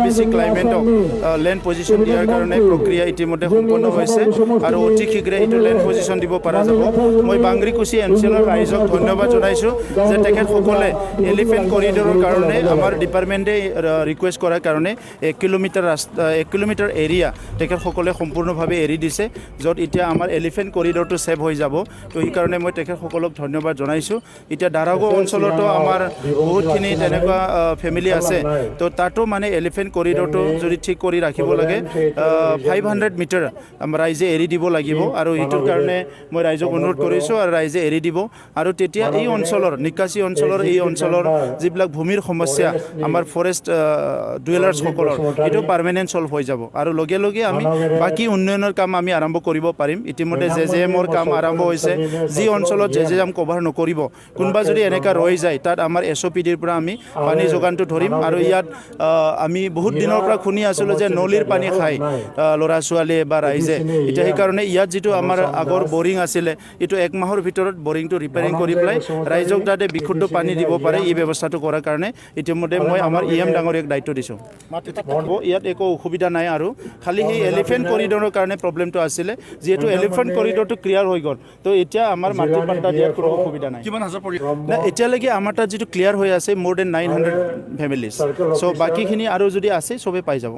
Basic ক্লাইমেটক land position দিয়াৰ কাৰণে প্ৰক্ৰিয়া ইতিমধ্যে সম্পন্ন হৈছে আৰু অতি শীঘ্ৰে এইটো ল্যান্ড পজিশন দিব পৰা যাব। মই বাংগ্ৰিকুছি অঞ্চলৰ ৰাইজক ধন্যবাদ জনাইছোঁ যে তেখেতসকলে এলিফেণ্ট কৰিডৰৰ কাৰণে আমাৰ ডিপাৰ্টমেণ্টে ৰিকুৱেষ্ট কৰাৰ কাৰণে 1 কিলোমিটাৰ এৰিয়া তেখেতসকলে সম্পূৰ্ণভাৱে এৰি দিছে, য'ত এতিয়া আমাৰ এলিফেণ্ট কৰিডৰটো ছেভ হৈ যাব। তো সেইকাৰণে মই তেখেতসকলক ধন্যবাদ জনাইছোঁ। এতিয়া দাৰাগাঁও অঞ্চলতো আমাৰ বহুতখিনি তেনেকুৱা ফেমিলি আছে, তো তাতো মানে এলিফেণ্ট কৰিডৰটো যদি ঠিক কৰি ৰাখিব লাগে 500 মিটাৰ ৰাইজে এৰি দিব লাগিব, আৰু এইটোৰ কাৰণে মই ৰাইজক অনুৰোধ কৰিছোঁ আৰু ৰাইজে এৰি দিব। আৰু তেতিয়া এই অঞ্চলৰ নিকাশী অঞ্চলৰ যিবিলাক ভূমিৰ সমস্যা আমাৰ ফৰেষ্ট ডুৱেলাৰ্ছসকলৰ এইটো পাৰ্মানেণ্ট ছল্ভ হৈ যাব, আৰু লগে লগে আমি বাকী উন্নয়নৰ কাম আমি আৰম্ভ কৰিব পাৰিম। ইতিমধ্যে JJMৰ কাম আৰম্ভ হৈছে। যি অঞ্চলত JJM কভাৰ নকৰিব, কোনোবা যদি এনেকুৱা ৰৈ যায়, তাত আমাৰ SOPDৰ পৰা আমি পানী যোগানটো ধৰিম। আৰু ইয়াত আমি বহুত দিনৰ পৰা শুনি আছিলোঁ যে নলীৰ পানী খায় ল'ৰা ছোৱালীয়ে বা ৰাইজে। এতিয়া সেইকাৰণে ইয়াত যিটো আমাৰ আগৰ বৰিং আছিলে, এইটো 1 মাহৰ ভিতৰত বৰিংটো ৰিপেয়াৰিং কৰি পেলাই ৰাইজক যাতে বিশুদ্ধ পানী দিব পাৰে, এই ব্যৱস্থাটো কৰাৰ কাৰণে ইতিমধ্যে মই আমাৰ EM ডাঙৰীয়াক দায়িত্ব দিছোঁ। ইয়াত একো অসুবিধা নাই, আৰু খালি সেই এলিফেণ্ট কৰিডৰৰ কাৰণে প্ৰব্লেমটো আছিলে। যিহেতু এলিফেণ্ট কৰিডৰটো ক্লিয়াৰ হৈ গ'ল, তো এতিয়া আমাৰ মাটি পাট্টা দিয়াত কোনো অসুবিধা নাই। এতিয়ালৈকে আমাৰ তাত যিটো ক্লিয়াৰ হৈ আছে more than 900 ফেমিলিজ। চ' বাকীখিনি আৰু যদি আছে চবে পাই যাব।